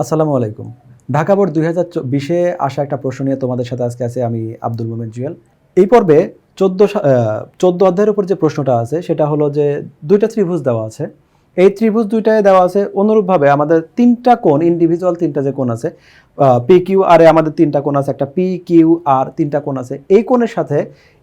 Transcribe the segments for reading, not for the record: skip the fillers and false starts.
আসসালামু আলাইকুম। ঢাকা বোর্ড ২০২০-এ আসা একটা প্রশ্ন নিয়ে তোমাদের সাথে আজকে আছি আমি আব্দুল মোমেন জুয়েল। এই পর্বে ১৪ অধ্যায়ের উপর যে প্রশ্নটা আছে সেটা হলো যে ২ টা ত্রিভুজ দেওয়া আছে। এই ত্রিভুজ ২ টায় দেওয়া আছে অনুরূপভাবে আমাদের ৩ টা কোণ ইন্ডিভিজুয়াল 3 টা যে কোণ আছে PQR এ আমাদের 3 টা কোণ আছে, একটা PQR 3 টা কোণ আছে। এই কোণের সাথে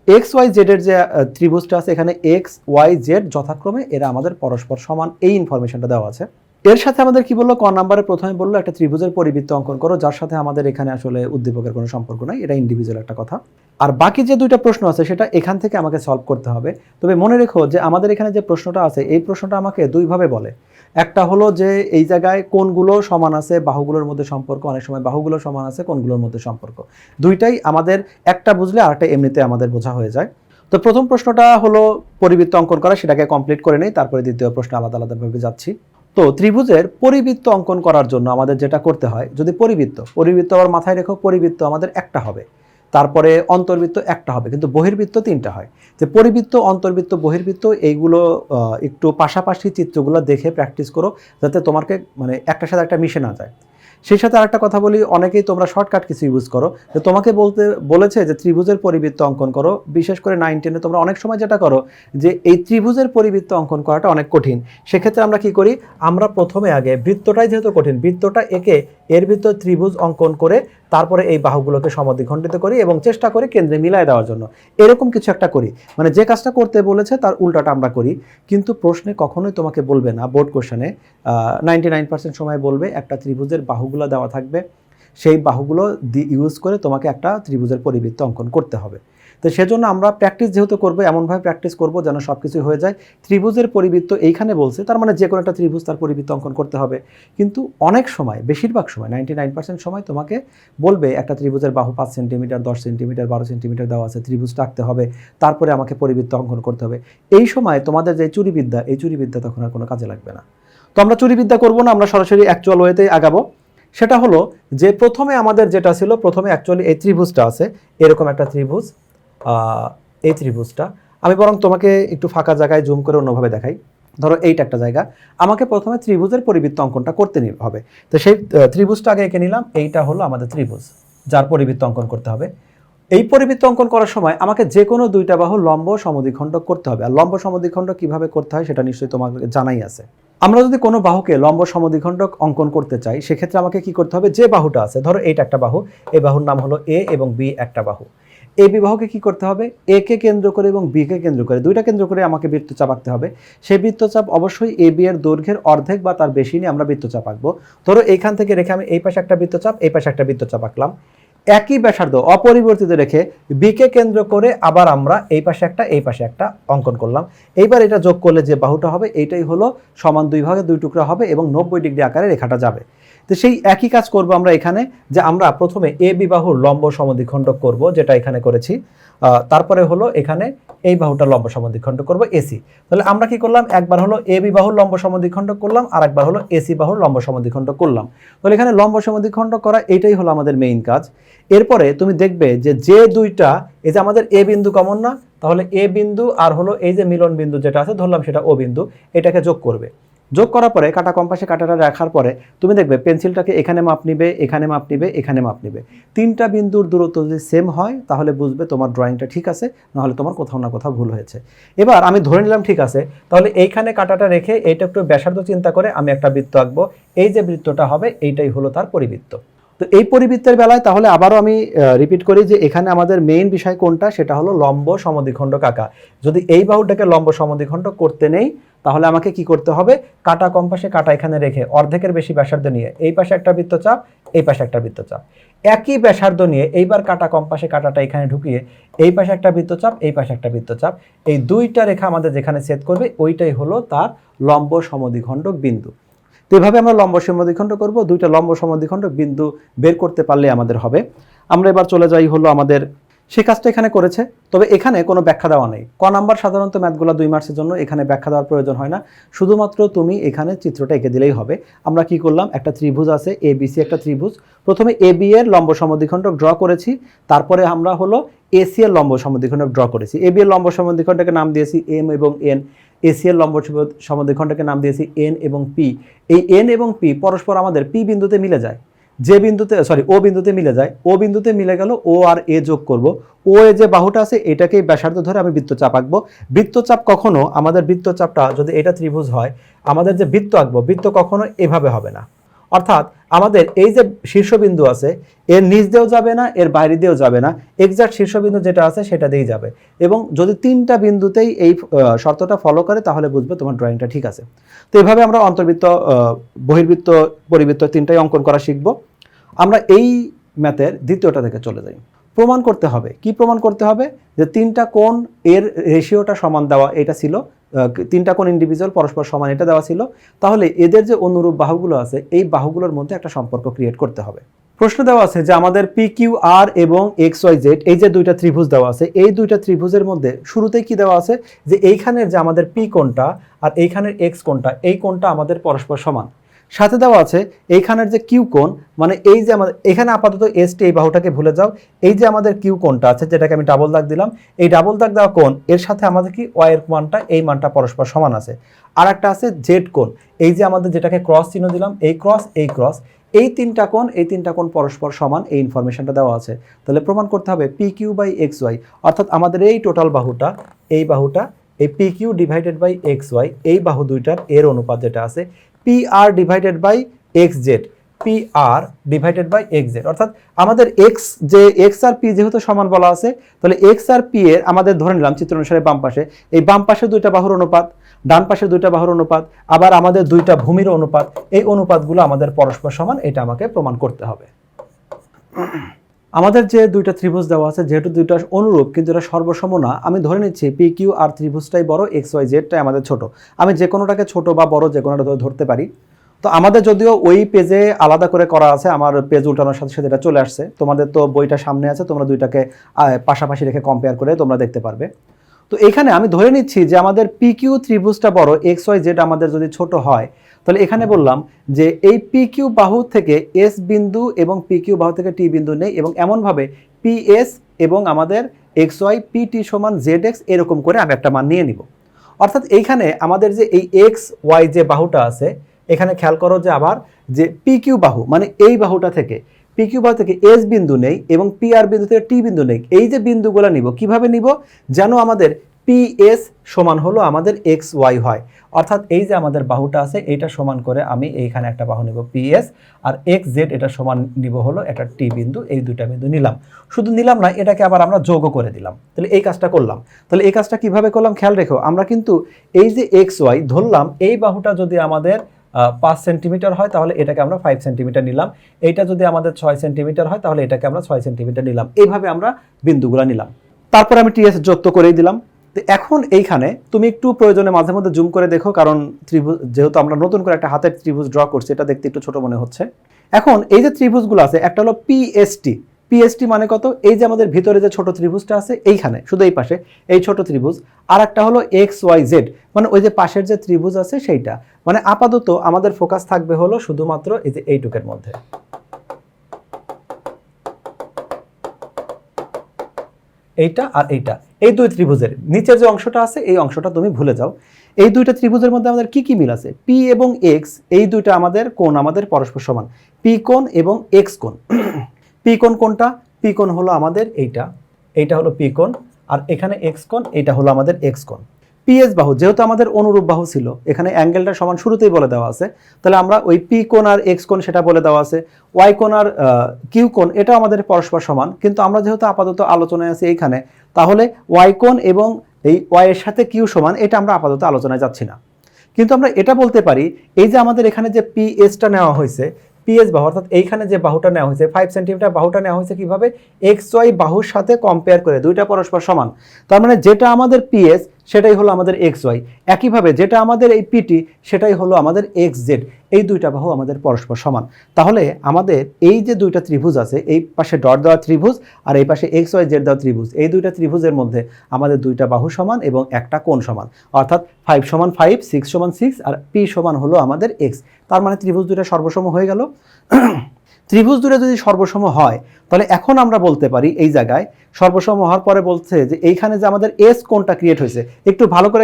XYZ এর যে ত্রিভুজটা আছে এখানে XYZ যথাক্রমে এরা আমাদের পরস্পর সমান, এই ইনফরমেশনটা দেওয়া আছে। এর সাথে আমাদের কি বললো, ক নাম্বারে প্রথমে বললো একটা ত্রিভুজের পরিবৃত্ত অঙ্কন করো, যার সাথে আমাদের এখানে আসলে উদ্দীপকের কোনো সম্পর্ক নাই, এটা ইন্ডিভিজুয়াল একটা কথা। আর বাকি যে 2টা প্রশ্ন আছে সেটা এখান থেকে আমাকে সলভ করতে হবে। তবে মনে রেখো যে আমাদের এখানে যে প্রশ্নটা আছে এই প্রশ্নটা আমাকে দুইভাবে বলে। একটা হলো যে এই জায়গায় কোণগুলো সমান আছে, বাহুগুলোর মধ্যে সম্পর্ক, অনেক সময় বাহুগুলো সমান আছে, কোণগুলোর মধ্যে সম্পর্ক। দুইটাই আমাদের একটা বুঝলে আরেকটা এমনিতে আমাদের বোঝা হয়ে যায়। তো প্রথম প্রশ্নটা হলো পরিবৃত্ত অঙ্কন করা, সেটাকে কমপ্লিট করে নেই, তারপরে দ্বিতীয় প্রশ্ন আলাদা আলাদাভাবে যাচ্ছি। তো ত্রিভুজের পরিবৃত্ত অঙ্কন করার জন্য আমাদের যেটা করতে হয়, যদি পরিবৃত্ত আবার মাথায় রেখো, পরিবৃত্ত আমাদের একটা হবে, তারপরে অন্তর্বৃত্ত একটা হবে, কিন্তু বহির্বৃত্ত 3টা হয়। যে পরিবৃত্ত, অন্তর্বৃত্ত, বহির্বৃত্ত এইগুলো একটু পাশাপাশি চিত্রগুলো দেখে প্র্যাকটিস করো, যাতে তোমাকে মানে একটার সাথে একটা মিশে না যায়। সেই সাথে আরেকটা কথা বলি, অনেকেই তোমরা শর্টকাট কিছু ইউজ করো, যে তোমাকে বলেছে যে ত্রিভুজের পরিবৃত্ত অঙ্কন করো, বিশেষ করে 9-10-এ তোমরা অনেক সময় যেটা করো যে এই ত্রিভুজের পরিবৃত্ত অঙ্কন করাটা অনেক কঠিন। সেক্ষেত্রে আমরা কি করি, আমরা প্রথমে আগে বৃত্তটাই যেহেতু কঠিন, বৃত্তটা এঁকে এর ভিতর ত্রিভুজ অঙ্কন করে তারপরে এই বাহুগুলোকে সমদ্বিখণ্ডিত করি এবং চেষ্টা করি কেন্দ্রে মিলায় দেওয়ার জন্য, এরকম কিছু একটা করি। মানে যে কাজটা করতে বলেছে তার উল্টাটা আমরা করি। কিন্তু প্রশ্নে কখনোই তোমাকে বলবে না, বোর্ড কোশ্চেনে 99% সময় বলবে একটা ত্রিভুজের বাহুগুলো দেওয়া থাকবে, সেই বাহুগুলো ইউজ করে তোমাকে একটা ত্রিভুজের পরিবৃত্ত অঙ্কন করতে হবে। তো সেজন্য আমরা প্র্যাকটিস যেহেতু করবো, এমনভাবে প্র্যাকটিস করবো যেন সব কিছু হয়ে যায়। ত্রিভুজের পরিবৃত্ত এইখানে বলছে, তার মানে যে কোনো একটা ত্রিভুজ তার পরিবৃত্ত অঙ্কন করতে হবে। কিন্তু অনেক সময়, বেশিরভাগ সময় 99% সময় তোমাকে বলবে একটা ত্রিভুজের বাহু 5 সেন্টিমিটার, 10 সেন্টিমিটার, 12 সেন্টিমিটার দেওয়া আছে, ত্রিভুজটা আঁকতে হবে, তারপরে আমাকে পরিবৃত্ত অঙ্কন করতে হবে। এই সময় তোমাদের যে চুরিবিদ্যা, এই চুরিবিদ্যা তখন আর কোনো কাজে লাগবে না। তো আমরা চুরিবিদ্যা করবো না, আমরা সরাসরি অ্যাকচুয়াল ওয়েতেই আগাবো। সেটা হলো যে প্রথমে আমাদের যেটা ছিল, প্রথমে অ্যাকচুয়ালি এই ত্রিভুজটা আছে, এরকম একটা ত্রিভুজ। এই ত্রিভুজটা আমি বরং তোমাকে একটু ফাঁকা জায়গায় জুম করে অন্যভাবে দেখাই। ধরো এইটা একটা জায়গা, আমাকে প্রথমে ত্রিভুজের পরিবৃত্ত অঙ্কনটা করতে হবে। তো সেই ত্রিভুজটা আগে এঁকে নিলাম, এইটা হলো আমাদের ত্রিভুজ যার পরিবৃত্ত অঙ্কন করতে হবে। এই পরিবৃত্ত অঙ্কন করার সময় আমাকে যে কোনো 2টা বাহু লম্ব সমদ্বিখণ্ডক করতে হবে। আর লম্ব সমদ্বিখণ্ডক কিভাবে করতে হয় সেটা নিশ্চয়ই তোমাকে জানাই আছে। আমরা যদি কোনো বাহুকে লম্ব সমদ্বিখণ্ডক অঙ্কন করতে চাই, সেক্ষেত্রে আমাকে কি করতে হবে, যে বাহুটা আছে, ধরো এইটা একটা বাহু, এই বাহুর নাম হলো এ এবং বি একটা বাহু। এই বিবাহকে কি করতে হবে, এ কে কেন্দ্র করে এবং বি কে কেন্দ্র করে, 2টা কেন্দ্র করে আমাকে বৃত্তচাপ আঁকতে হবে। সেই বৃত্তচাপ অবশ্যই এ বি এর দৈর্ঘ্যের অর্ধেক বা তার বেশি নিয়ে আমরা বৃত্তচাপ আঁকবো। ধরো এইখান থেকে রেখে আমি এই পাশে একটা বৃত্তচাপ, এই পাশে একটা বৃত্তচাপ আঁকলাম। একই ব্যাসার্ধ অপরিবর্তিত রেখে বিকে কেন্দ্র করে আবার আমরা এই পাশে একটা, এই পাশে একটা অঙ্কন করলাম। এইবার এটা যোগ করলে যে বাহুটা হবে এইটাই হলো সমান 2 ভাগে 2 টুকরা হবে এবং 90 ডিগ্রি আকারে রেখাটা যাবে। তো সেই একই কাজ করব আমরা এখানে, যে আমরা প্রথমে এ বি বাহুর লম্ব সমদ্বিখণ্ডক করব, যেটা এখানে করেছি। তারপরে হলো এখানে এই বাহুটা লম্ব সমদ্বিখণ্ডক করব এসি। তাহলে আমরা কি করলাম, একবার হলো এ বি বাহুর লম্ব সমদ্বিখণ্ডক করলাম, আর একবার হলো এসি বাহুর লম্ব সমদ্বিখণ্ডক করলাম। তাহলে এখানে লম্ব সমদ্বিখণ্ডক করা এইটাই হলো আমাদের মেইন কাজ। এরপরে তুমি দেখবে যে 2টা, এই যে আমাদের এ বিন্দু কমন না, তাহলে এ বিন্দু আর হলো এই যে মিলন বিন্দু যেটা আছে, ধরলাম সেটা ও বিন্দু, এটাকে যোগ করবে। যোগ করার পরে কাটা কম্পাসে কাটাটা রাখার পরে তুমি দেখবে পেন্সিলটাকে এখানে মাপ নিবে, এখানে মাপ নিবে, এখানে মাপ নিবে। 3টা বিন্দুর দূরত্ব যদি সেম হয় তাহলে বুঝবে তোমার ড্রয়িংটা ঠিক আছে, নাহলে তোমার কোথাও না কোথাও ভুল হয়েছে। এবার আমি ধরে নিলাম ঠিক আছে, তাহলে এইখানে কাটাটা রেখে এইটা একটু ব্যাসার্ধ চিন্তা করে আমি একটা বৃত্ত আঁকবো। এই যে বৃত্তটা হবে এইটাই হলো তার পরিবৃত্ত। তো এই পরিবৃত্তের বেলায় তাহলে আবারও আমি রিপিট করি যে এখানে আমাদের মেইন বিষয় কোনটা, সেটা হলো লম্ব সমদ্বিখণ্ডক আঁকা। যদি এই বাহুটাকে লম্ব সমদ্বিখণ্ডক করতে নেই তাহলে আমাকে কি করতে হবে, কাটা কম্পাসে কাটা এখানে রেখে অর্ধেকের বেশি ব্যাসার্ধ নিয়ে এই পাশে একটা বৃত্তচাপ, এই পাশে একটা বৃত্তচাপ, একই ব্যাসার্ধ নিয়ে এইবার কাটা কম্পাসে কাটাটা এখানে ঢুকিয়ে এই পাশে একটা বৃত্তচাপ, এই পাশে একটা বৃত্তচাপ, এই 2টা রেখা আমাদের যেখানে ছেদ করবে ওইটাই হলো তার লম্ব সমদ্বিখণ্ডক বিন্দু। তো এভাবে আমরা লম্ব সমদ্বিখণ্ডক করব, 2টা লম্ব সমদ্বিখণ্ডক বিন্দু বের করতে পারলে আমাদের হবে। আমরা এবার চলে যাই হলো আমাদের, সেই কাজটা এখানে করেছে, তবে এখানে কোনো ব্যাখ্যা দেওয়া নেই। ক নাম্বার সাধারণত ম্যাথগুলো 2 মার্কসের জন্য, এখানে ব্যাখ্যা দেওয়ার প্রয়োজন হয় না, শুধুমাত্র তুমি এখানে চিত্রটা এঁকে দিলেই হবে। আমরা কি করলাম, একটা ত্রিভুজ আছে এবিসি, একটা ত্রিভুজ, প্রথমে এ বি এর লম্ব সমদ্বিখণ্ডক ড্র করেছি, তারপরে আমরা হলো এসি এর লম্ব সমদ্বিখণ্ড ড্র করেছি। এবি এর লম্ব সমদ্বিখণ্ডকে নাম দিয়েছি এম এবং এন, এসি এর লম্ব সমদ্বিখণ্ডকে নাম দিয়েছি এন এবং পি। এই এন এবং পি পরস্পর আমাদের পি বিন্দুতে মিলে যায়, যে বিন্দুতে ও বিন্দুতে মিলে যায়, ও বিন্দুতে মিলে গেল, ও আর এ যোগ করব, ও এ যে বাহুটা আছে এটাকেই ব্যাসার্ধ ধরে আমি বৃত্তচাপ আঁকবো। বৃত্তচাপ কখনো আমাদের বৃত্তচাপটা যদি এটা ত্রিভুজ হয়, আমাদের যে বৃত্ত আঁকবো বৃত্ত কখনো এভাবে হবে না। অর্থাৎ আমাদের এই যে শীর্ষবিন্দু আছে এর নিচ দিয়েও যাবে না, এর বাইরে দিয়েও যাবে না, এক্সাক্ট শীর্ষবিন্দু যেটা আছে সেটা দিয়েই যাবে। এবং যদি তিনটা বিন্দুতেই এই শর্তটা ফলো করে তাহলে বুঝবে তোমার ড্রয়িংটা ঠিক আছে। তো এভাবে আমরা অন্তর্বৃত্ত, বহির্বৃত্ত, পরিবৃত্ত তিনটাই অঙ্কন করা শিখবো। আমরা এই ম্যাথের দ্বিতীয়টা থেকে চলে যাই। প্রমাণ করতে হবে। কি প্রমাণ করতে হবে? যে তিনটা কোণ এর রেশিওটা সমান দেওয়া, এটা ছিল, তিনটা কোণ ইন্ডিভিজুয়াল পরস্পর সমান এটা দেওয়া ছিল। তাহলে এদের যে অনুরূপ বাহুগুলো আছে এই বাহুগুলোর মধ্যে একটা সম্পর্ক ক্রিয়েট করতে হবে। প্রশ্ন দেওয়া আছে যে আমাদের পি কিউ আর এবং এক্স ওয়াই জেড এই যে দুইটা ত্রিভুজ দেওয়া আছে, এই দুইটা ত্রিভুজের মধ্যে শুরুতেই কি দেওয়া আছে যে এইখানের যে আমাদের পি কোণটা আর এইখানের এক্স কোণটা, এই কোণটা আমাদের পরস্পর সমান। সাথে দেওয়া আছে এইখানের যে কিউ কোণ, মানে এই যে আমাদের এখানে আপাতত এসটি এই বাহুটাকে ভুলে যাও, এই যে আমাদের কিউ কোণটা আছে যেটাকে আমি ডাবল দাগ দিলাম, এই ডাবল দাগ দেওয়া কোণ এর সাথে আমাদের কি ওয়াই এর মানটা, এই মানটা পরস্পর সমান আছে। আর একটা আছে জেড কোণ, এই যে আমাদের যেটাকে ক্রস চিহ্ন দিলাম, এই ক্রস এই ক্রস, এই তিনটা কোণ পরস্পর সমান, এই ইনফরমেশনটা দেওয়া আছে। তাহলে প্রমাণ করতে হবে P Q by X Y, অর্থাৎ আমাদের এই টোটাল বাহুটা, এই বাহুটা, এই P Q divided by X Y, এই বাহু দুইটার এর অনুপাত যেটা আছে P R divided by X Z, P R divided by X Z. অর্থাৎ আমাদের এক্স যে এক্স আর পি যেহেতু সমান বলা আছে, তাহলে এক্স আর পি এর আমাদের ধরে নিলাম চিত্র অনুসারে বাম পাশে, এই বাম পাশে দুইটা বাহুর অনুপাত, ডান পাশে দুইটা বাহুর অনুপাত, আবার আমাদের দুইটা ভূমির অনুপাত, এই অনুপাতগুলো আমাদের পরস্পর সমান, এটা আমাকে প্রমাণ করতে হবে। আমাদের যে দুইটা ত্রিভুজ দেওয়া আছে যেহেতু দুইটা অনুরূপ কিন্তু এটা সর্বসম না, আমি ধরে নিচ্ছি পি কিউ আর ত্রিভুজটাই বড়, এক্স ওয়াই জেডটাই আমাদের ছোট। আমি যে কোনোটাকে ছোট বা বড় যে কোনোটা ধরতে পারি। তো আমাদের যদিও ওই পেজে আলাদা করে করা আছে, আমার পেজ উল্টানোর সাথে সাথে এটা চলে আসছে, তোমাদের তো বইটা সামনে আছে, তোমরা দুইটাকে পাশাপাশি রেখে কম্পেয়ার করে তোমরা দেখতে পারবে। তো এখানে আমি ধরে নিচ্ছি যে আমাদের পি কিউ ত্রিভুজটা বড়, এক্স ওয়াই জেড আমাদের যদি ছোট হয়, তাহলে এখানে বললাম যে এই পি কিউ বাহু থেকে এস বিন্দু এবং পি কিউ বাহু থেকে টি বিন্দু নেই, এবং এমনভাবে পি এস এবং আমাদের এক্স ওয়াই পি টি সমান জেড এক্স এরকম করে আমি একটা মান নিয়ে নিব। অর্থাৎ এইখানে আমাদের যে এই এক্স ওয়াই যে বাহুটা আছে, এখানে খেয়াল করো যে আবার যে পি কিউ বাহু মানে এই বাহুটা থেকে, পি কিউ বাহু থেকে এস বিন্দু নেই এবং পি আর বিন্দু থেকে টি বিন্দু নেই, এই যে বিন্দুগুলো নিব কিভাবে নিব, যেন আমাদের পি এস সমান হলো আমাদের এক্স ওয়াই হয়। অর্থাৎ এই যে আমাদের বাহুটা আছে এইটা সমান করে আমি এইখানে একটা বাহু নিব পি এস, আর এক্স জেড এটা সমান নিব হলো একটা টি বিন্দু, এই দুইটা বিন্দু নিলাম। শুধু নিলাম না, এটাকে আবার আমরা যোগও করে দিলাম। তাহলে এই কাজটা করলাম। তাহলে এই কাজটা কিভাবে করলাম খেয়াল রেখো, আমরা কিন্তু এই যে এক্স ওয়াই ধরলাম, এই বাহুটা যদি আমাদের 5 সেন্টিমিটার হয় তাহলে এটাকে আমরা 5 সেন্টিমিটার নিলাম, এইটা যদি আমাদের 6 সেন্টিমিটার হয় তাহলে এটাকে আমরা 6 সেন্টিমিটার নিলাম। এইভাবে আমরা বিন্দুগুলো নিলাম, তারপর আমি টিএস যুক্ত করেই দিলাম। তো এখন এইখানে তুমি একটু প্রয়োজনে মাঝে মধ্যে জুম করে দেখো, কারণ ত্রিভুজ যেহেতু আমরা নতুন করে একটা হাতের ত্রিভুজ ড্র করছি, এটা দেখতে একটু ছোট মনে হচ্ছে। এখন এই যে ত্রিভুজগুলো আছে, একটা হলো পিএসটি, পিএসটি মানে কত, এই যে আমাদের ভিতরে যে ছোট ত্রিভুজটা আছে এইখানে শুধু এই পাশে এই ছোট ত্রিভুজ, আর একটা হলো এক্স ওয়াই জেড মানে ওই যে পাশের যে ত্রিভুজ আছে সেইটা। মানে আপাতত আমাদের ফোকাস থাকবে হলো শুধুমাত্র এই যে এইটুকের মধ্যে, এইটা আর এইটা, এই দুই ত্রিভুজের নিচের যে অংশটা আছে এই অংশটা তুমি ভুলে যাও। এই দুইটা ত্রিভুজের মধ্যে আমাদের কি কি মিল আছে, পি এবং এক্স এই দুইটা আমাদের কোণ আমাদের পরস্পর সমান, পি কোণ এবং এক্স কোণ। পি কোণ কোনটা, পি কোণ হলো আমাদের এইটা, এইটা হলো পি কোণ, আর এখানে এক্স কোণ, এইটা হলো আমাদের এক্স কোণ। পিএস বাহু যেহেতু আমাদের অনুরূপ বাহু ছিল, এখানে অ্যাঙ্গেলটা সমান শুরুতেই বলে দেওয়া আছে, তাহলে আমরা ওই পি কোণ আর এক্স কোণ সেটা বলে দেওয়া আছে। ওয়াই কোণ আর কিউ কোণ এটা আমাদের পরস্পর সমান, কিন্তু আমরা যেহেতু আপাতত আলোচনায় আছি এইখানে, তাহলে ওয়াই কোণ এবং এই ওয়াই এর সাথে কিউ সমান এটা আমরা আপাতত আলোচনায় যাচ্ছি না। কিন্তু আমরা এটা বলতে পারি এই যে আমাদের এখানে যে পিএসটা নেওয়া হয়েছে, পিএস বাহু অর্থাৎ এইখানে যে বাহুটা নেওয়া হয়েছে 5 সেন্টিমিটার বাহুটা নেওয়া হয়েছে কিভাবে, এক্স ওয়াই বাহুর সাথে কম্পেয়ার করে, দুইটা পরস্পর সমান, তার মানে যেটা আমাদের পিএস সেটাই হলো আমাদের এক্স ওয়াই, একইভাবে যেটা আমাদের এই পিটি সেটাই হলো আমাদের এক্স জেড, এই দুইটা বাহু আমাদের পরস্পর সমান। তাহলে আমাদের এই যে দুইটা ত্রিভুজ আছে, এই পাশে ডট দেওয়া ত্রিভুজ আর এই পাশে এক্স ওয়াই জেড দেওয়া ত্রিভুজ, এই দুইটা ত্রিভুজের মধ্যে আমাদের দুইটা বাহু সমান এবং একটা কোণ সমান, অর্থাৎ 5 সমান 5, 6 সমান 6 আর পি সমান হলো আমাদের এক্স। তার মানে ত্রিভুজ দুইটা সর্বসম হয়ে গেল। ত্রিভুজ দুটো যদি সর্বসম হয় তাহলে এখন আমরা বলতে পারি এই জায়গায় সর্বসম হওয়ার পরে বলছে যে এইখানে যে আমাদের এস কোণটা ক্রিয়েট হয়েছে, একটু ভালো করে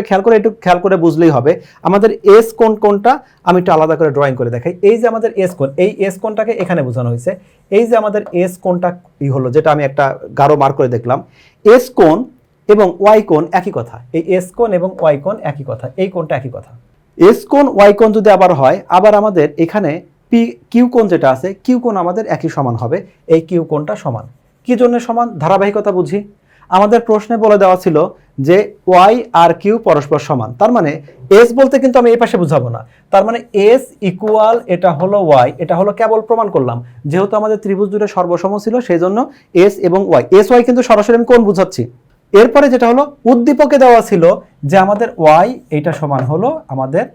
খেয়াল করে বুঝলেই হবে আমাদের এস কোণ কোনটা। আমি একটু আলাদা করে ড্রয়িং করে দেখাই। এই যে আমাদের এস কোণ, এই এস কোণটাকে এখানে বোঝানো হয়েছে। এই যে আমাদের এস কোণটা হলো, যেটা আমি একটা গাঢ় মার্ক করে দেখলাম, এস কোণ এবং ওয়াই কোণ একই কথা। এই এস কোণ এবং ওয়াই কোণ একই কথা, এই কোণটা একই কথা। এস কোণ ওয়াই কোণ যদি আবার হয়, আবার আমাদের এখানে পি কিউ কোণ যেটা আছে, কিউ কোণ আমাদের একই সমান হবে। এই কিউ কোণটা সমান, কি জন্য সমান? ধারাবাহিকতা বুঝি। আমাদের প্রশ্নে বলে দেওয়া ছিল যে ওয়াই আর কিউ পরস্পর সমান, তার মানে এস বলতে কিন্তু আমি এই পাশে বুঝাবো না, তার মানে এস ইকুয়াল এটা হলো ওয়াই, এটা হলো কেবল প্রমাণ করলাম যেহেতু আমাদের ত্রিভুজ দুটো সর্বসম ছিল সেই জন্য এস এবং ওয়াই, এস ওয়াই কিন্তু সরাসরি আমি কোণ বুঝাচ্ছি। এরপরে যেটা হলো উদ্দীপকে দেওয়া ছিল যে আমাদের ওয়াই এইটা সমান হলো আমাদের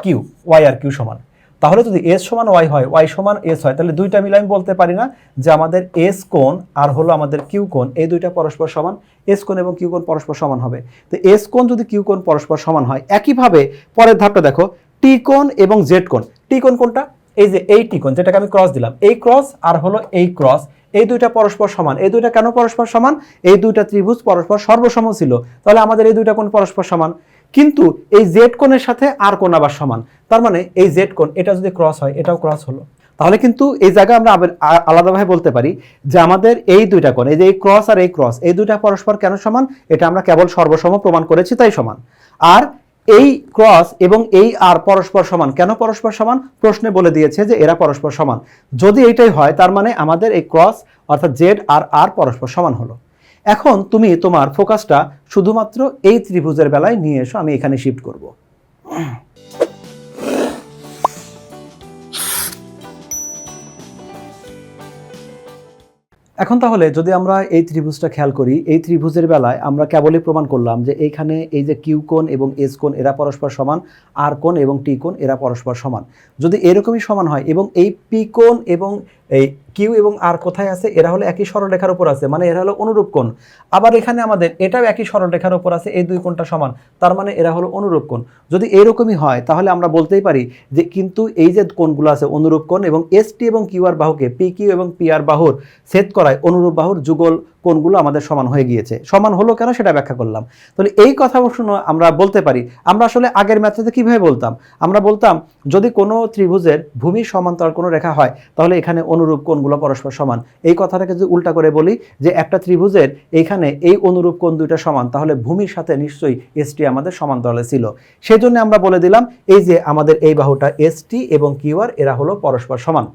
কিউ, ওয়াই আর কিউ সমান। তাহলে যদি এস সমান ওয়াই হয়, ওয়াই সমান এস হয়, তাহলে দুইটা মিলে আমি বলতে পারি না যে আমাদের এস কোণ আর হলো আমাদের কিউ কোণ, এই দুইটা পরস্পর সমান। এস কোণ এবং কিউ কোণ পরস্পর সমান হবে। তো এস কোণ যদি কিউ কোণ পরস্পর সমান হয়, একইভাবে পরের ধাপটা দেখো, টি কোণ এবং জেড কোণ। টি কোণ কোনটা? এই যে এই টি কোণ, যেটাকে আমি ক্রস দিলাম, এই ক্রস আর হলো এই ক্রস, এই দুইটা পরস্পর সমান। এই দুইটা কেন পরস্পর সমান? এই দুইটা ত্রিভুজ পরস্পর সর্বসম ছিল, তাহলে আমাদের এই দুইটা কোণ পরস্পর সমান। কিন্তু এই জেড কোণের সাথে আর কোণ আবার সমান, তার মানে এই জেড কোণ এটা যদি ক্রস হয়, এটাও ক্রস হলো। তাহলে কিন্তু এই জায়গায় আমরা আলাদাভাবে বলতে পারি যে আমাদের এই দুইটা কোণ, এই যে এই ক্রস আর এই ক্রস, এই দুইটা পরস্পর কেন সমান? এটা আমরা কেবল সর্বসম প্রমাণ করেছি তাই সমান। আর এই ক্রস এবং এই আর পরস্পর সমান, কেন পরস্পর সমান? প্রশ্নে বলে দিয়েছে যে এরা পরস্পর সমান। যদি এইটাই হয় তার মানে আমাদের এই ক্রস অর্থাৎ জেড আর আর পরস্পর সমান হলো। এখন তুমি তোমার ফোকাসটা শুধুমাত্র এই ত্রিভুজের বেলায় নিয়ে এসো, আমি এখানে শিফট করব। এখন তাহলে যদি আমরা এই ত্রিভুজটা খেয়াল করি, এই ত্রিভুজের বেলায় আমরা কেবলই প্রমাণ করলাম যে এইখানে এই যে কিউ কোণ এবং এস কোণ এরা পরস্পর সমান, আর কোণ এবং টি কোণ এরা পরস্পর সমান। যদি এরকমই সমান হয় এবং এই পি কোণ এবং এই কিউ এবং আর কোথায় আছে? এরা হলো একই সরলরেখার উপর আছে, মানে এরা হলো অনুরূপ কোণ। আবার এখানে আমাদের এটাও একই সরলরেখার উপর আছে, এই দুই কোণটা সমান, তার মানে এরা হলো অনুরূপ কোণ। যদি এরকমই হয় তাহলে আমরা বলতেই পারি যে কিন্তু এই যে কোণগুলো আছে অনুরূপ কোণ এবং এস টি এবং কিউ আর বাহুকে পি কিউ এবং পি আর বাহুর ছেদ করায় অনুরূপ বাহুর যুগল কোণগুলো আমাদের সমান হয়ে গিয়েছে। সমান হলো কেন সেটা ব্যাখ্যা করলাম। তাহলে এই কথা শুনে আমরা বলতে পারি, আমরা আসলে আগের ম্যাথে কিভাবে বলতাম? আমরা বলতাম যদি কোনো ত্রিভুজের ভূমি সমান্তরাল কোনো রেখা হয় তাহলে এখানে অনুরূপ কোণগুলো পরস্পর সমান। এই কথাটাকে যদি উল্টা করে বলি যে একটা ত্রিভুজের এইখানে এই অনুরূপ কোণ দুইটা সমান, তাহলে ভূমির সাথে নিশ্চয়ই এসটি আমাদের সমান্তরালে ছিল। সেই জন্য আমরা বলে দিলাম এই যে আমাদের এই বাহুটা এসটি এবং কিউআর এরা হলো পরস্পর সমান।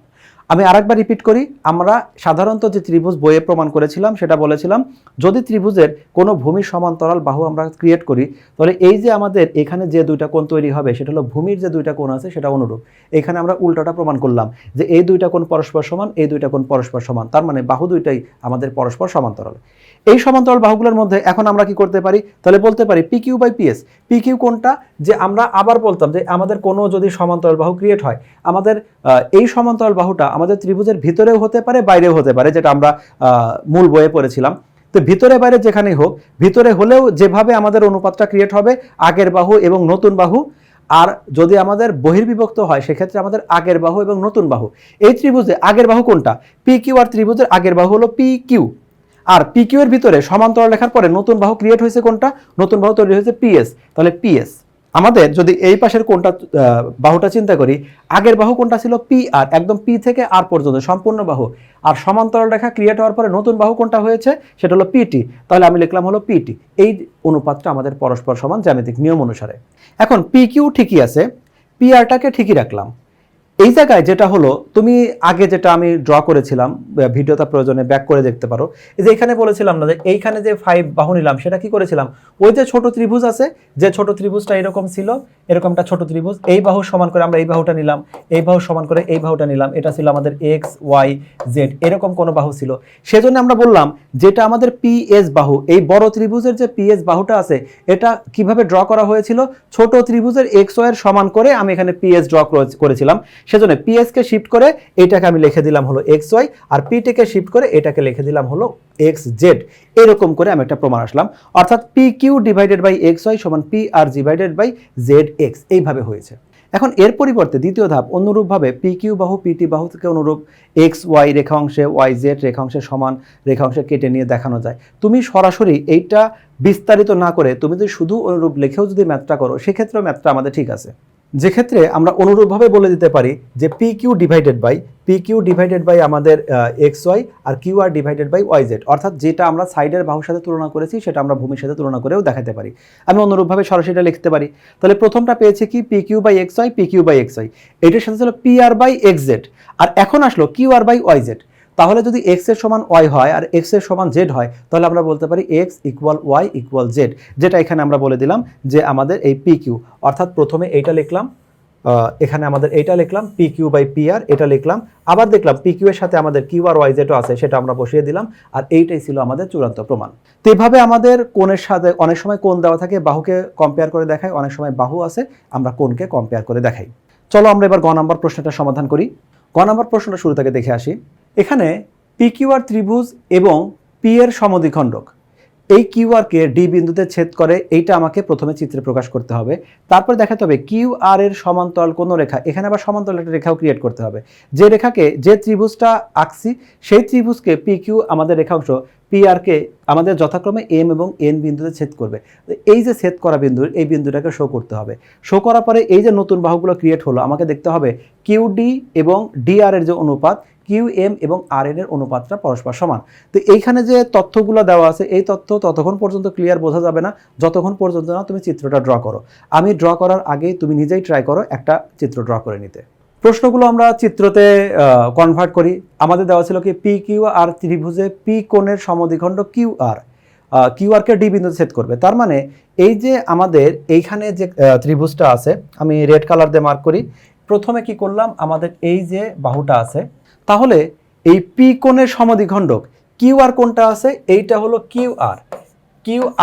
আমি আরেকবার রিপিট করি, আমরা সাধারণত যে ত্রিভুজ বইয়ে প্রমাণ করেছিলাম সেটা বলেছিলাম যদি ত্রিভুজের কোনো ভূমির সমান্তরাল বাহু আমরা ক্রিয়েট করি তাহলে এই যে আমাদের এখানে যে দুইটা কোণ তৈরি হবে সেটা হলো ভূমির যে দুইটা কোণ আছে সেটা অনুরূপ। এখানে আমরা উল্টাটা প্রমাণ করলাম যে এই দুইটা কোণ পরস্পর সমান, এই দুইটা কোণ পরস্পর সমান, তার মানে বাহু দুইটাই আমাদের পরস্পর সমান্তরাল। এই সমান্তরাল বাহুগুলোর মধ্যে এখন আমরা কি করতে পারি? তাহলে বলতে পারি P Q by PS. P Q কোণটা যে আমরা আবার বলতাম যে আমাদের কোনো যদি সমান্তরাল বাহু ক্রিয়েট হয়, আমাদের এই সমান্তরাল বাহুটা আমাদের ত্রিভুজের ভিতরেও হতে পারে বাইরেও হতে পারে, যেটা আমরা মূল বইয়ে পড়েছিলাম। তো ভিতরে বাইরে যেখানেই হোক, ভিতরে হলেও যেভাবে আমাদের অনুপাতটা ক্রিয়েট হবে আগের বাহু এবং নতুন বাহু, আর যদি আমাদের বহির্বিভক্ত হয় সেক্ষেত্রে আমাদের আগের বাহু এবং নতুন বাহু। এই ত্রিভুজে আগের বাহু কোনটা? P Q. আর ত্রিভুজের আগের বাহু হলো পি কিউ। আর পি কিউ এর ভিতরে সমান্তরাল লেখার পরে নতুন বাহু ক্রিয়েট হয়েছে কোনটা? নতুন বাহু তৈরি হয়েছে পিএস। তাহলে পিএস আমাদের যদি এই পাশের কোনটা বাহুটা চিন্তা করি, আগের বাহু কোনটা ছিল? পি আর, একদম পি থেকে আর পর্যন্ত সম্পূর্ণ বাহু। আর সমান্তরাল রেখা ক্রিয়েট হওয়ার পরে নতুন বাহু কোনটা হয়েছে সেটা হলো পিটি। তাহলে আমি লিখলাম হলো পিটি। এই অনুপাতটা আমাদের পরস্পর সমান জ্যামিতিক নিয়ম অনুসারে। এখন পি কিউ ঠিকই আছে, পি আরটাকে ঠিকই রাখলাম। এই জায়গায় যেটা হলো, তুমি আগে যেটা আমি ড্র করেছিলাম, ভিডিওটা প্রয়োজনে ব্যাক করে দেখতে পারো, এই যে এখানে বলেছিলাম না যে এইখানে যে 5 বাহু নিলাম সেটা কি করেছিলাম? ওই যে ছোট ত্রিভুজ আছে, যে ছোট ত্রিভুজটা এরকম ছিল, এরকমটা ছোট ত্রিভুজ, এই বাহু সমান করে আমরা এই বাহুটা নিলাম, এই বাহু সমান করে এই বাহুটা নিলাম, এটা ছিল আমাদের এক্স ওয়াই জেড, এরকম কোনো বাহু ছিল। সেজন্য আমরা বললাম যেটা আমাদের পিএস বাহু, এই বড় ত্রিভুজের যে পিএস বাহুটা আছে এটা কিভাবে ড্র করা হয়েছিল? ছোট ত্রিভুজের এক্স ওয়াই এর সমান করে আমি এখানে পিএস ড্র করেছিলাম। সেজন্য পিএস কে শিফট করে এটাকে আমি লিখে দিলাম হলো এক্স ওয়াই, আর পিটি কে শিফট করে এটাকে লিখে দিলাম হলো এক্স জেড। এরকম করে আমি একটা প্রমাণ আসলাম, অর্থাৎ P Q divided by X Y সমান P R divided by Z X, এইভাবে হয়েছে। এখন এর পরিবর্তে দ্বিতীয় ধাপ অনুরূপভাবে পি কিউ বাহু পিটি বাহু থেকে অনুরূপ এক্স ওয়াই রেখা অংশে ওয়াই জেড রেখা অংশে সমান রেখা অংশে কেটে নিয়ে দেখানো যায়। তুমি সরাসরি এইটা বিস্তারিত না করে তুমি যদি শুধু অনুরূপ লিখেও যদি ম্যাথটা করো সেক্ষেত্রেও ম্যাথটা আমাদের ঠিক আছে। যে ক্ষেত্রে আমরা অনুরূপভাবে বলে দিতে পারি যে পি কিউ ডিভাইডেড বাই আমাদের এক্স ওয়াই আর Q R divided by Y Z, অর্থাৎ যেটা আমরা সাইডের বাহুর সাথে তুলনা করেছি সেটা আমরা ভূমির সাথে তুলনা করেও দেখাতে পারি। আমি অনুরূপভাবে সরাসরি এটা লিখতে পারি। তাহলে প্রথমটা পেয়েছে কি P Q by X Y, P Q by X Y, এটার সাথে ছিল P R by X Z, আর এখন আসলো Q R by Y Z. তাহলে যদি এক্স এর সমান ওয়াই হয় আর এক্স এর সমান জেড হয় তাহলে আমরা বলতে পারি X equal Y equal Z, যেটা এখানে আমরা বলে দিলাম যে আমাদের এই পি কিউ, অর্থাৎ প্রথমে এইটা লিখলাম, এখানে আমাদের এইটা লিখলাম P Q by P R, এটা লিখলাম, আবার দেখলাম পি কিউ এর সাথে আমাদের কিউ আর ওয়াই জেডও আছে সেটা আমরা বসিয়ে দিলাম, আর এইটাই ছিল আমাদের চূড়ান্ত প্রমাণ। তো এইভাবে আমাদের কোণের সাথে অনেক সময় কোণ দেওয়া থাকে, বাহুকে কম্পেয়ার করে দেখাই, অনেক সময় বাহু আছে আমরা কোণকে কম্পেয়ার করে দেখাই। চলো আমরা এবার গ নাম্বার প্রশ্নটা সমাধান করি। গ নাম্বার প্রশ্নটা শুরু থেকে দেখে আসি। এখানে পি কিউ আর ত্রিভুজ এবং পি এর সমদ্বিখণ্ডক এই কিউ আর কে ডি বিন্দুতে ছেদ করে, এইটা আমাকে প্রথমে চিত্রে প্রকাশ করতে হবে। তারপর দেখাতে হবে কিউ আর এর সমান্তরাল কোনো রেখা, এখানে আবার সমান্তরাল একটা রেখাও ক্রিয়েট করতে হবে। যে রেখাকে, যে ত্রিভুজটা আঁকছি সেই ত্রিভুজকে পি কিউ আমাদের রেখাংশ, পি আর কে আমাদের যথাক্রমে এম এবং এন বিন্দুতে ছেদ করবে। এই যে ছেদ করা বিন্দু, এই বিন্দুটাকে শো করতে হবে। শো করার পরে এই যে নতুন বাহুগুলো ক্রিয়েট হলো, আমাকে দেখতে হবে কিউ ডি এবং ডি আর এর যে অনুপাত, কিউ এম এবং আর এন এর অনুপাতটা পরস্পর সমান। তো এইখানে যে তথ্যগুলো দেওয়া আছে এই তথ্য ততক্ষণ পর্যন্ত ক্লিয়ার বোঝা যাবে না যতক্ষণ পর্যন্ত না তুমি চিত্রটা ড্র করো। আমি ড্র করার আগেই তুমি নিজেই ট্রাই করো একটা চিত্র ড্র করে নিতে। প্রশ্নগুলো আমরা চিত্রতে কনভার্ট করি। আমাদের দেওয়া ছিল কি পি কিউ আর ত্রিভুজে পি কোণের সমদ্বিখণ্ড কিউ আর কে ডি বিন্দুতে ছেদ করবে। তার মানে এই যে আমাদের এইখানে যে ত্রিভুজটা আছে, আমি রেড কালার দিয়ে মার্ক করি। প্রথমে কি করলাম, আমাদের এই যে বাহুটা আছে, তাহলে এই পি কোণের সমদ্বিখণ্ডক কিউ আর কোণটা আছে, এইটা হলো কিউ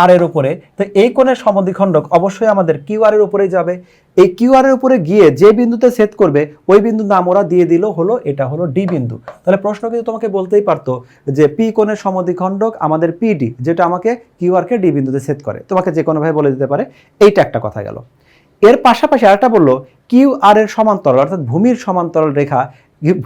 আর এর উপরে। তো এই কোণের সমদ্বিখণ্ডক অবশ্যই আমাদের কিউ আর এর উপরেই যাবে। এই কিউ আর এর উপরে গিয়ে যে বিন্দুতে ছেদ করবে ওই বিন্দুর নাম ওরা দিয়ে দিল, হলো এটা হলো ডি বিন্দু। তাহলে প্রশ্ন কিন্তু তোমাকে বলতেই পারতো যে পি কোণের সমদ্বিখণ্ডক আমাদের পিডি, যেটা আমাকে কিউ আর কে ডি বিন্দুতে ছেদ করে, তোমাকে যে কোনোভাবে বলে দিতে পারে। এইটা একটা কথা গেল। এর পাশাপাশি আরেকটা বললো কিউ আর এর সমান্তরাল, অর্থাৎ ভূমির সমান্তরাল রেখা,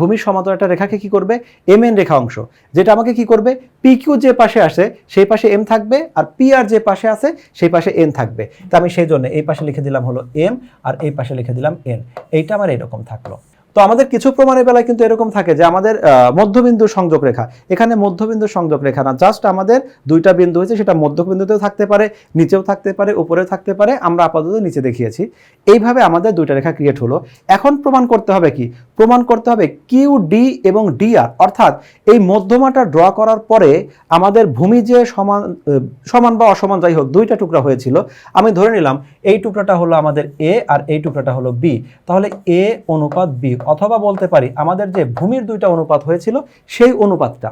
ভূমির সমান্তরাল একটা রেখাকে কি করবে, এম এন রেখা অংশ, যেটা আমাকে কি করবে, পি কিউ যে পাশে আসে সেই পাশে এম থাকবে আর পি আর যে পাশে আছে সেই পাশে এন থাকবে। তো আমি সেই জন্য এই পাশে লিখে দিলাম হলো এম আর এই পাশে লিখে দিলাম এন। এইটা আমার এরকম থাকলো। তো আমাদের কিছু প্রমাণের বেলায় কিন্তু এরকম থাকে যে আমাদের মধ্যবিন্দু সংযোগ রেখা, এখানে মধ্যবিন্দু সংযোগ রেখা না, জাস্ট আমাদের দুইটা বিন্দু হয়েছে, সেটা মধ্যবিন্দুতেও থাকতে পারে, নিচেও থাকতে পারে, উপরেও থাকতে পারে, আমরা আপাতত নিচে দেখিয়েছি। এইভাবে আমাদের দুইটা রেখা ক্রিয়েট হলো। এখন প্রমাণ করতে হবে কি, প্রমাণ করতে হবে কিউ ডি এবং ডি আর, অর্থাৎ এই মধ্যমাটা ড্র করার পরে আমাদের ভূমি যে সমান বা অসমান যাই হোক দুইটা টুকরা হয়েছিল, আমি ধরে নিলাম এই টুকরাটা হলো আমাদের এ আর এই টুকরাটা হলো বি, তাহলে এ অনুপাত বি, অথবা বলতে পারি আমাদের যে ভূমির দুইটা অনুপাত হয়েছিল সেই অনুপাতটা,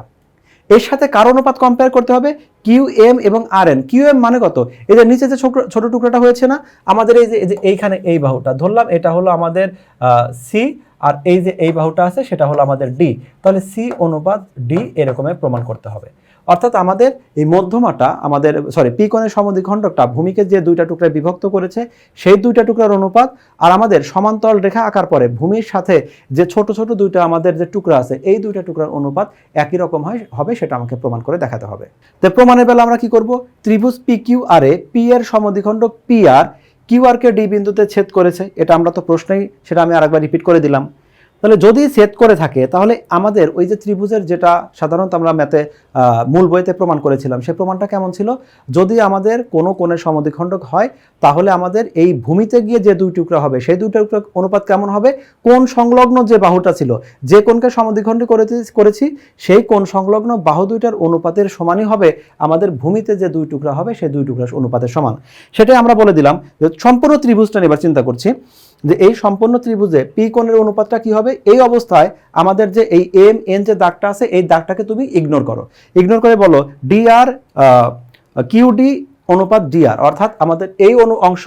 এর সাথে কার অনুপাত কম্পেয়ার করতে হবে, কিউ এম এবং আর এন। কিউ এম মানে কত, এই যে নিচে যে ছোট টুকরাটা হয়েছে না আমাদের, এই যে এইখানে এই বাহুটা ধরলাম, এটা হলো আমাদের সি, আর এই যে এই বাহুটা আছে সেটা হলো আমাদের ডি, তাহলে সি অনুপাত ডি এরকমের প্রমাণ করতে হবে। অর্থাৎ আমাদের এই মধ্যমাটা আমাদের পি কোণের সমদ্বিখণ্ডকটা ভূমিকে যে দুইটা টুকরায় বিভক্ত করেছে সেই দুইটা টুকরার অনুপাত, আর আমাদের সমান্তরাল রেখা আঁকার পরে ভূমির সাথে যে ছোট ছোট দুইটা আমাদের যে টুকরা আছে এই দুইটা টুকরার অনুপাত একই রকম হবে, সেটা আমাকে প্রমাণ করে দেখাতে হবে। তো প্রমাণের বেলা আমরা কি করব, ত্রিভুজ পি কিউ আর এ পি এর সমদ্বিখণ্ডক পি আর কিউ আর কে ডি বিন্দুতে ছেদ করেছে, এটা আমরা তো প্রশ্নেই, সেটা আমি আরেকবার রিপিট করে দিলাম। তাহলে যদি ছেদ করে থাকে তাহলে আমাদের ওই যে ত্রিভুজের, যেটা সাধারণত আমরা ম্যাথে মূল বইতে প্রমাণ করেছিলাম, সেই প্রমাণটা কেমন ছিল, যদি আমাদের কোনো কোণের সমদ্বিখণ্ডক হয় তাহলে আমাদের এই ভূমিতে গিয়ে যে দুই টুকরা হবে সেই দুই টুকরা অনুপাত কেমন হবে, কোণ সংলগ্ন যে বাহুটা ছিল, যে কোণকে সমদ্বিখণ্ড করেছি সেই কোণ সংলগ্ন বাহু দুইটার অনুপাতের সমানই হবে আমাদের ভূমিতে যে দুই টুকরা হবে সেই দুই টুকরা অনুপাতের সমান। সেটাই আমরা বলে দিলাম যে সম্পূর্ণ ত্রিভুজটা এবার চিন্তা করছি যে এই সম্পূর্ণ ত্রিভুজে পি কোণের অনুপাতটা কি হবে। এই অবস্থায় আমাদের যে এই এম এন যে দাগটা আছে এই দাগটাকে তুমি ইগনোর করে বলো ডি আর কিউ ডি অনুপাত ডি আর, অর্থাৎ আমাদের এই অংশ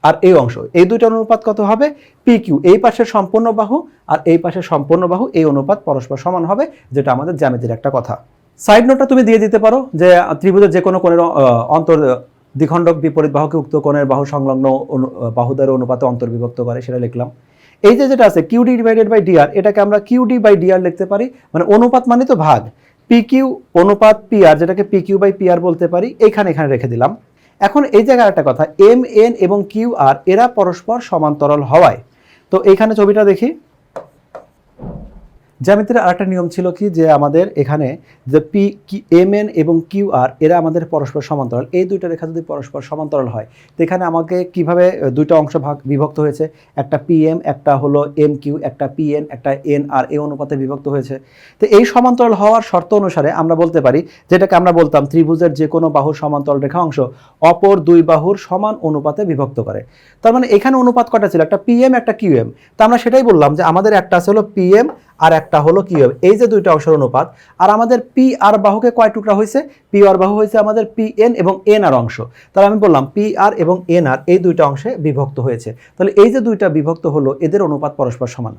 আর এই অংশ, এই দুইটার অনুপাত কত হবে, পি কিউ, এই পাশের সম্পূর্ণ বাহু আর এই পাশের সম্পূর্ণ বাহু, এই অনুপাত পরস্পর সমান হবে, যেটা আমাদের জ্যামিতির একটা কথা। সাইড নোটটা তুমি দিয়ে দিতে পারো যে ত্রিভুজের যে কোনো কোণের অন্তর দ্বিখণ্ডক বিপরীত বাহুকে উক্ত কোণের বাহু সংলগ্ন বাহুদের অনুপাতে অন্তর্বিভক্ত করে, সেটা লিখলাম। এই যে যেটা আছে কিউডি ডিভাইডেড বাই ডিআর, এটাকে আমরা কিউডি বাই ডিআর লিখতে পারি, মানে অনুপাত মানে তো ভাগ, পি কিউ অনুপাত পি আর, যেটাকে পি কিউ বাই পি আর বলতে পারি, এখানে রেখে দিলাম। এখন এই জায়গায় একটা কথা, এম এন এবং কিউ আর এরা পরস্পর সমান্তরাল হওয়ায়, তো এইখানে ছবিটা দেখি, জ্যামিতির আরেকটা নিয়ম ছিল কি, যে আমাদের এখানে যে এম এন এবং কিউ আর এরা আমাদের পরস্পর সমান্তরাল, এই দুইটা রেখা যদি পরস্পর সমান্তরাল হয়, তো এখানে আমাকে কিভাবে দুইটা অংশ বিভক্ত হয়েছে, একটা পি এম, একটা হলো এম কিউ, একটা পি এন, একটা এন আর, এই অনুপাতে বিভক্ত হয়েছে। তো এই সমান্তরাল হওয়ার শর্ত অনুসারে আমরা বলতে পারি, যেটাকে আমরা বলতাম ত্রিভুজের যে কোনো বাহুর সমান্তরাল রেখা অংশ অপর দুই বাহুর সমান অনুপাতে বিভক্ত করে। তার মানে এখানে অনুপাত কটা ছিল, একটা পি এম একটা কিউ এম। তো আমরা সেটাই বললাম যে আমাদের একটা আছে হলো পি এম আর একটা হলো কি হবে, এই যে দুইটা অংশের অনুপাত। আর আমাদের পি আর বাহুকে কয় টুকরা হয়েছে, পি আর বাহু হয়েছে আমাদের পি এন এবং এন আর অংশ। তাহলে আমি বললাম পি আর এবং এন আর এই দুইটা অংশে বিভক্ত হয়েছে। তাহলে এই যে দুইটা বিভক্ত হলো, এদের অনুপাত পরস্পর সমান।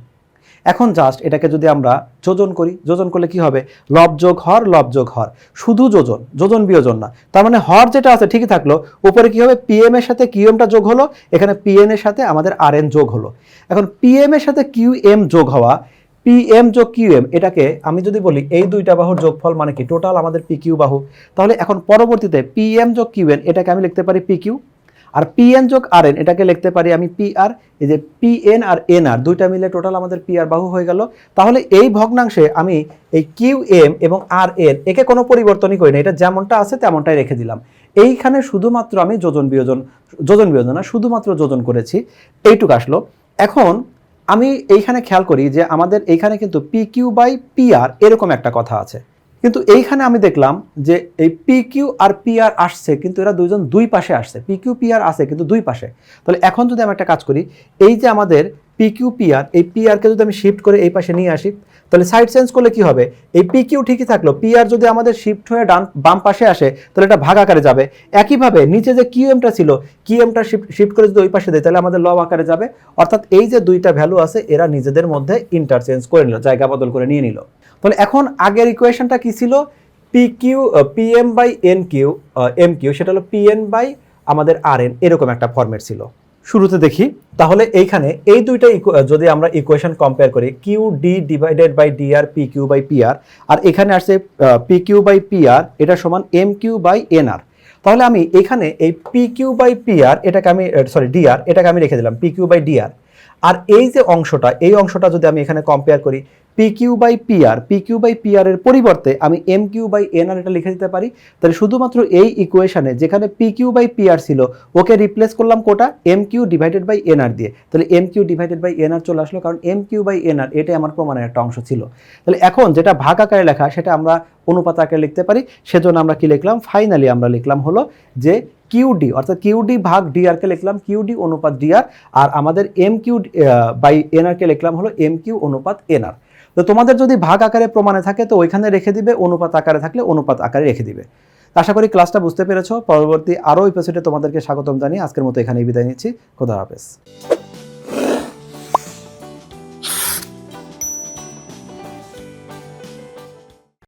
এখন জাস্ট এটাকে যদি আমরা যোজন করি, যোজন করলে কি হবে, লব যোগ হর, লব যোগ হর, শুধু যোজন, যোজন বিয়োজন না। তার মানে হর যেটা আছে ঠিকই থাকলো, উপরে কি হবে, পি এম এর সাথে কিউ এমটা যোগ হলো, এখানে পি এন এর সাথে আমাদের আর এন যোগ হলো। এখন পি এম এর সাথে কিউ এম যোগ হওয়া, পি এম যোগ কিউ এম, এটাকে আমি যদি বলি এই দুইটা বাহুর যোগফল মানে কি, টোটাল আমাদের পি কিউ বাহু। তাহলে এখন পরবর্তীতে পি এম যোগ কিউ এন, এটাকে আমি লিখতে পারি পি কিউ, আর পি এন যোগ আর এন এটাকে লিখতে পারি আমি পি আর। এই যে পি এন আর এন আর দুইটা মিলে টোটাল আমাদের পি আর বাহু হয়ে গেল। তাহলে এই ভগ্নাংশে আমি এই কিউ এম এবং আর এন একে কোনো পরিবর্তনই করি না, এটা যেমনটা আছে তেমনটাই রেখে দিলাম। এইখানে শুধুমাত্র আমি যোজন বিয়োজন না, শুধুমাত্র যোজন করেছি, এইটুকু আসলো। এখন আমি এইখানে খেয়াল করি যে আমাদের এইখানে কিন্তু পি কিউ বাই পি আর এরকম একটা কথা আছে, কিন্তু এইখানে আমি দেখলাম যে এই পি কিউ আর পি আর আসছে, কিন্তু এরা দুইজন দুই পাশে আসছে, পি কিউ পি আর আসে কিন্তু দুই পাশে। তাহলে এখন যদি আমি একটা কাজ করি, এই যে আমাদের পি কিউ পি আর, এই পি আরকে যদি আমি শিফট করে এই পাশে নিয়ে আসি, তাহলে সাইড চেঞ্জ করলে কি হবে, এই পি কিউ ঠিকই থাকলো, পি আর যদি আমাদের শিফট হয়ে বাম পাশে আসে, তাহলে এটা ভাগ আকারে যাবে। একইভাবে নিচে যে কিউ এমটা ছিল, কিউ এমটা শিফট করে যদি ওই পাশে দেয়, তাহলে আমাদের লব আকারে যাবে। অর্থাৎ এই যে দুইটা ভ্যালু আছে, এরা নিজেদের মধ্যে ইন্টারচেঞ্জ করে নিল, জায়গা বদল করে নিয়ে নিল। তাহলে এখন আগের ইকুয়েশনটা কি ছিল, P Q P M by N Q M Q, সেটা হলো পি এন বাই আমাদের আর এন, এরকম একটা ফরম্যাট ছিল। শুরুতে দেখি, তাহলে এইখানে এই দুইটা যদি আমরা ইকুয়েশন কম্পেয়ার করি, Q D divided by D R P Q by P R, আর এখানে আসছে P Q by P R, এটা সমান M Q by N R. তাহলে আমি এখানে এই P Q by P R এটাকে আমি ডি আর, এটাকে আমি রেখে দিলাম P Q by D R. আর এই যে অংশটা, এই অংশটা যদি আমি এখানে কম্পেয়ার করি, P Q by P R, P Q by P R এর পরিবর্তে আমি M Q by N R এটা লিখে দিতে পারি। তাহলে শুধুমাত্র এই ইকুয়েশনে যেখানে P Q by P R ছিল, ওকে রিপ্লেস করলাম কোটা, M Q divided by N R দিয়ে। তাহলে M Q divided by N R চলে আসলো, কারণ M Q by N R এটাই আমার প্রমাণের একটা অংশ ছিল। তাহলে এখন যেটা ভাগ আকারে লেখা, সেটা আমরা অনুপাত আকারে লিখতে পারি। সেজন্য আমরা কি লিখলাম, ফাইনালি আমরা লিখলাম হলো যে কিউডি, অর্থাৎ কিউডি ভাগ ডিআর কে লিখলাম কিউডি অনুপাত ডিআর, আর আমাদের এম কিউ বাই এনআর কে লিখলাম হলো এম কিউ অনুপাত এনআর। তো তোমাদের যদি ভাগ আকারে প্রমাণে থাকে তো ওইখানে রেখে দিবে, অনুপাত আকারে থাকলে অনুপাত আকারে রেখে দিবে। আশা করি ক্লাসটা বুঝতে পেরেছো। পরবর্তী আরও এপিসোডে তোমাদেরকে স্বাগতম জানিয়ে আজকের মতো এখানেই বিদায় নিচ্ছি। খোদা হাফেজ।